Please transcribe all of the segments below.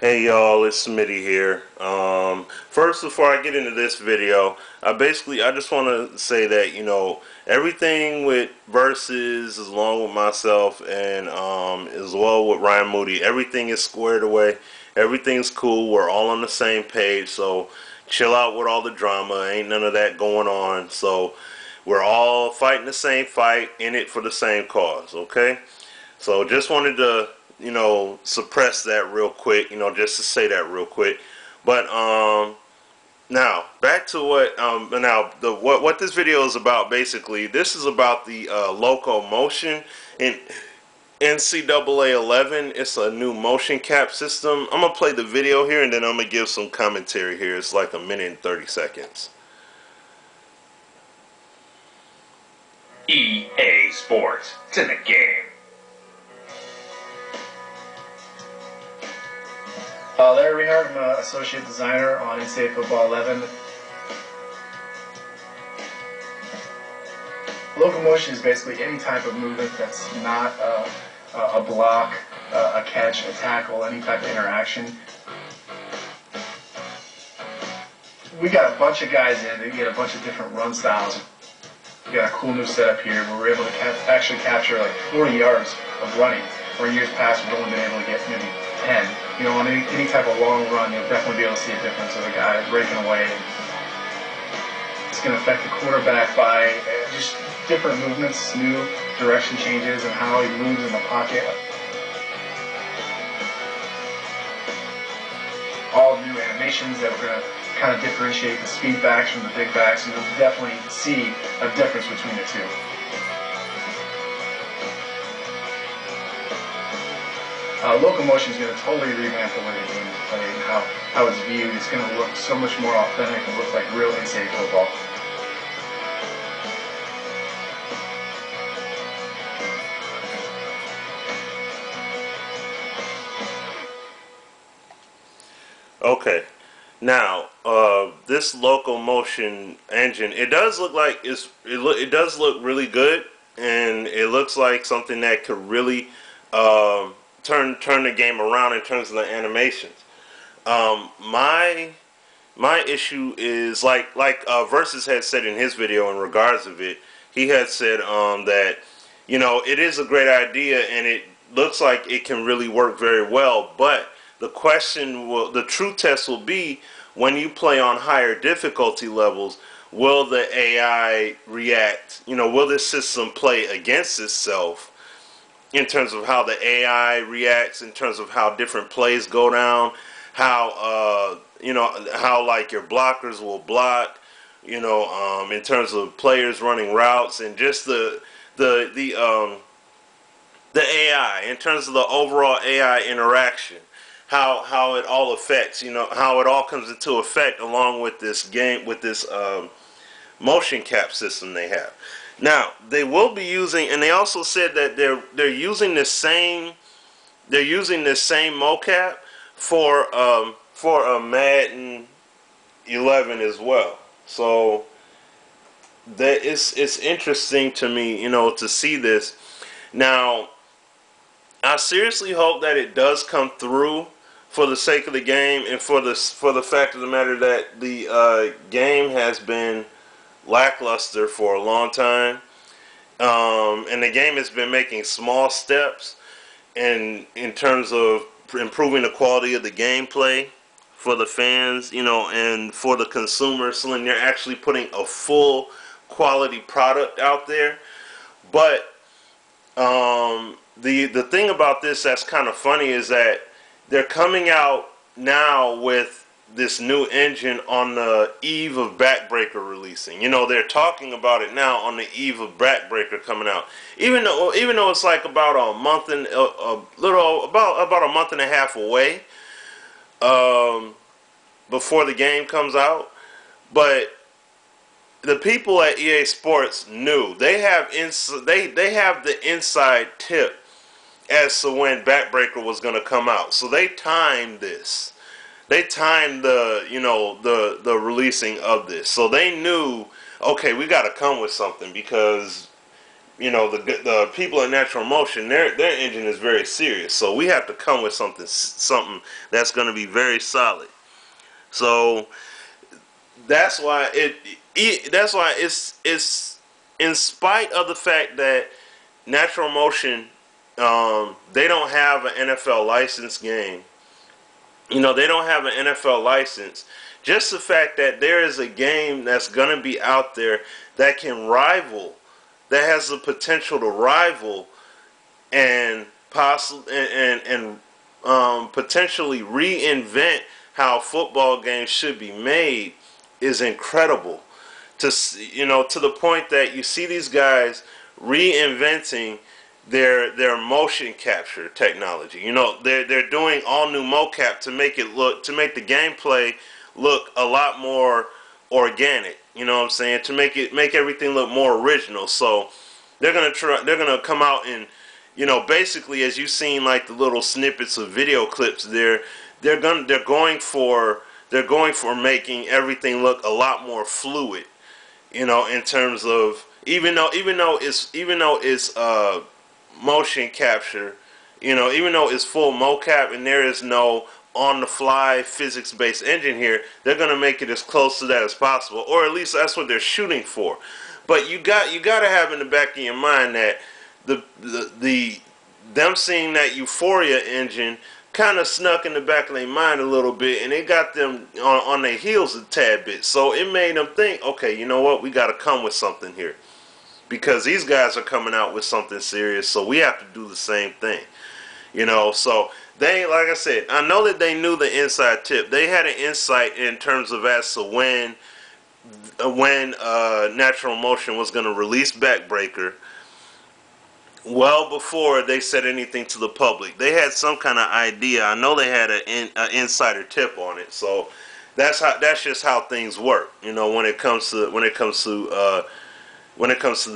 Hey y'all, it's Smitty here. First, before I get into this video, I just want to say that, everything with Versus, along with myself, and as well with Ryan Moody, everything is squared away. Everything's cool. We're all on the same page, so chill out with all the drama. Ain't none of that going on. So we're all fighting the same fight, in it for the same cause, okay? So just wanted to suppress that real quick, just to say that real quick. But now back to what this video is about. Basically, this is about the Locomotion in NCAA 11. It's a new motion cap system. I'm gonna play the video here, and then I'm gonna give some commentary here. It's like a minute and 30 seconds. EA Sports. It's in the game. Larry Reinhardt, I'm an associate designer on NCAA Football 11. Locomotion is basically any type of movement that's not a block, a catch, a tackle, any type of interaction. We got a bunch of guys in. We get a bunch of different run styles. We got a cool new setup here where we're able to actually capture like 40 yards of running, where in years past we've only been able to get maybe 10. On any type of long run, you'll definitely be able to see a difference of a guy breaking away. It's going to affect the quarterback by just different movements, new direction changes, and how he moves in the pocket. All new animations that we're going to kind of differentiate the speed backs from the big backs, and you'll definitely see a difference between the two. Locomotion is going to totally revamp the way the game is played and how it's viewed. It's going to look so much more authentic and look like real NCAA football. Okay, now this Locomotion engine, it does look like it does look really good, and it looks like something that could really turn the game around in terms of the animations. My issue is like Versus had said in his video in regards of it. He had said that it is a great idea and it looks like it can really work very well. But the true test will be when you play on higher difficulty levels. Will the AI react? Will this system play against itself? In terms of how the AI reacts, in terms of how different plays go down, how how like your blockers will block, in terms of players running routes, and just the AI, in terms of the overall AI interaction, how it all affects, how it all comes into effect along with this game, with this motion cap system they have. Now they will be using, and they also said that they're using the same mocap for a Madden 11 as well. So that it's interesting to me, to see this. Now I seriously hope that it does come through for the sake of the game and for the fact of the matter that the game has been lackluster for a long time, and the game has been making small steps in terms of improving the quality of the gameplay for the fans, and for the consumers, so then they're actually putting a full quality product out there. But the thing about this that's kind of funny is that they're coming out now with this new engine on the eve of Backbreaker releasing. They're talking about it now on the eve of Backbreaker coming out. Even though it's like about a month and about a month and a half away before the game comes out. But the people at EA Sports knew. They have the inside tip as to when Backbreaker was going to come out. So they timed this. They timed the releasing of this. So they knew, okay, we got to come with something because the people at Natural Motion, their engine is very serious. So we have to come with something that's going to be very solid. So that's why it's in spite of the fact that Natural Motion, they don't have an NFL license game. They don't have an NFL license. Just the fact that there is a game that's going to be out there that can rival, that has the potential to rival, and potentially reinvent how football games should be made is incredible. To the point that you see these guys reinventing their motion capture technology. They're doing all new mocap to make the gameplay look a lot more organic. You know what I'm saying? To make everything look more original. So they're gonna come out and, basically, as you've seen, like the little snippets of video clips, they're going for making everything look a lot more fluid. In terms of even though it's motion capture, even though it's full mocap and there is no on-the-fly physics-based engine here, they're gonna make it as close to that as possible, or at least that's what they're shooting for. But you got to have in the back of your mind that them seeing that Euphoria engine kind of snuck in the back of their mind a little bit, and it got them on their heels a tad bit. So it made them think, okay, you know what, we got to come with something here, because these guys are coming out with something serious, so we have to do the same thing. So they, like I said, I know that they knew the inside tip. They had an insight in terms of as to when Natural Motion was going to release Backbreaker, well before they said anything to the public. They had some kind of idea. I know they had an insider tip on it. So that's just how things work. When it comes to the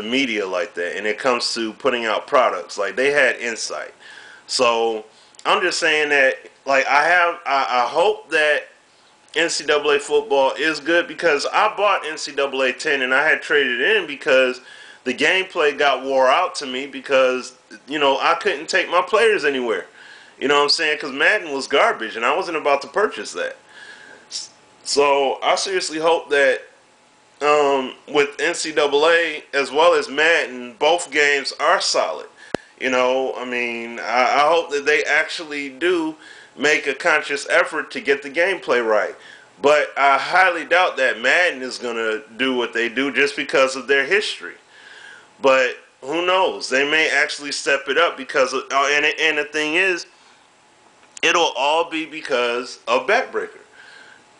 media like that, and it comes to putting out products, like they had insight. So I'm just saying that, like, I hope that NCAA football is good, because I bought NCAA 10 and I had traded it in because the gameplay got wore out to me, because I couldn't take my players anywhere. You know what I'm saying? Because Madden was garbage and I wasn't about to purchase that. So I seriously hope that with NCAA as well as Madden, both games are solid. I hope that they actually do make a conscious effort to get the gameplay right. But I highly doubt that Madden is going to do what they do just because of their history. But who knows? They may actually step it up because of, and the thing is, it'll all be because of Backbreaker.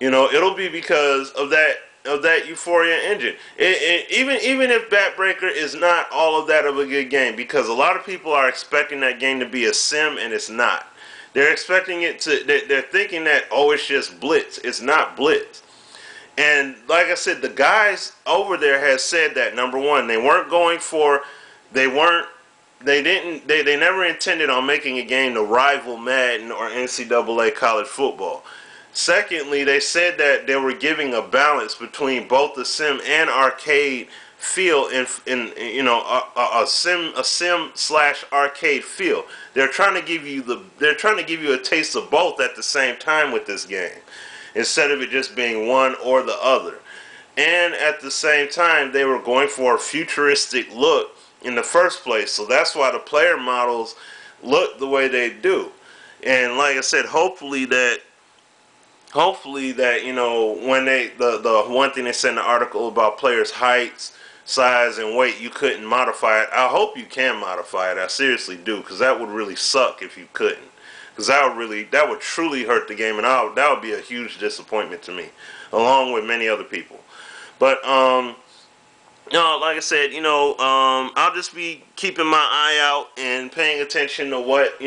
It'll be because of that Euphoria engine. Even if Backbreaker is not all of that of a good game, because a lot of people are expecting that game to be a sim, and it's not. They're expecting it to. They're thinking that, oh, it's just Blitz. It's not Blitz. And like I said, the guys over there has said that, number one, they never intended on making a game to rival Madden or NCAA college football. Secondly, they said that they were giving a balance between both the sim and arcade feel in a sim/arcade feel. They're trying to give you a taste of both at the same time with this game, instead of it just being one or the other. And at the same time, they were going for a futuristic look in the first place. So that's why the player models look the way they do. And like I said, hopefully that when the one thing they said in the article about players' heights, size, and weight, you couldn't modify it. I hope you can modify it. I seriously do, because that would really suck if you couldn't. Because that would truly hurt the game, and that would be a huge disappointment to me, along with many other people. But like I said, I'll just be keeping my eye out and paying attention to what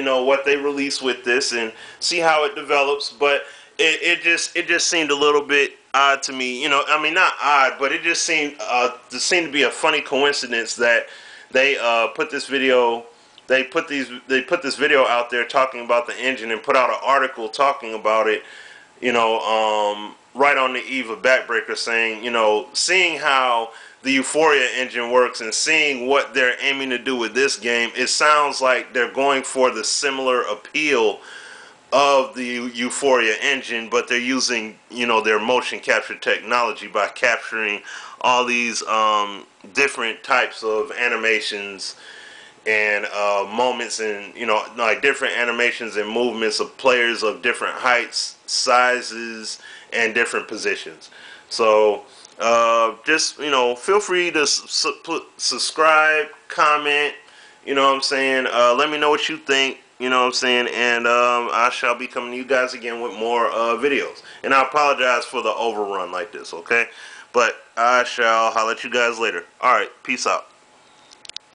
they release with this, and see how it develops. But it just seemed a little bit odd to me. Not odd, but it just seemed to be a funny coincidence that they put this video. They put this video out there talking about the engine, and put out an article talking about it, right on the eve of Backbreaker, saying, seeing how the Euphoria engine works and seeing what they're aiming to do with this game, it sounds like they're going for the similar appeal of the Euphoria engine, but they're using, you know, their motion capture technology by capturing all these different types of animations and moments, and, you know, like different animations and movements of players of different heights, sizes, and different positions. So just, you know, feel free to subscribe, comment, you know what I'm saying, let me know what you think, you know what I'm saying, and I shall be coming to you guys again with more videos. And I apologize for the overrun like this, okay? But I shall holler at you guys later. Alright, peace out.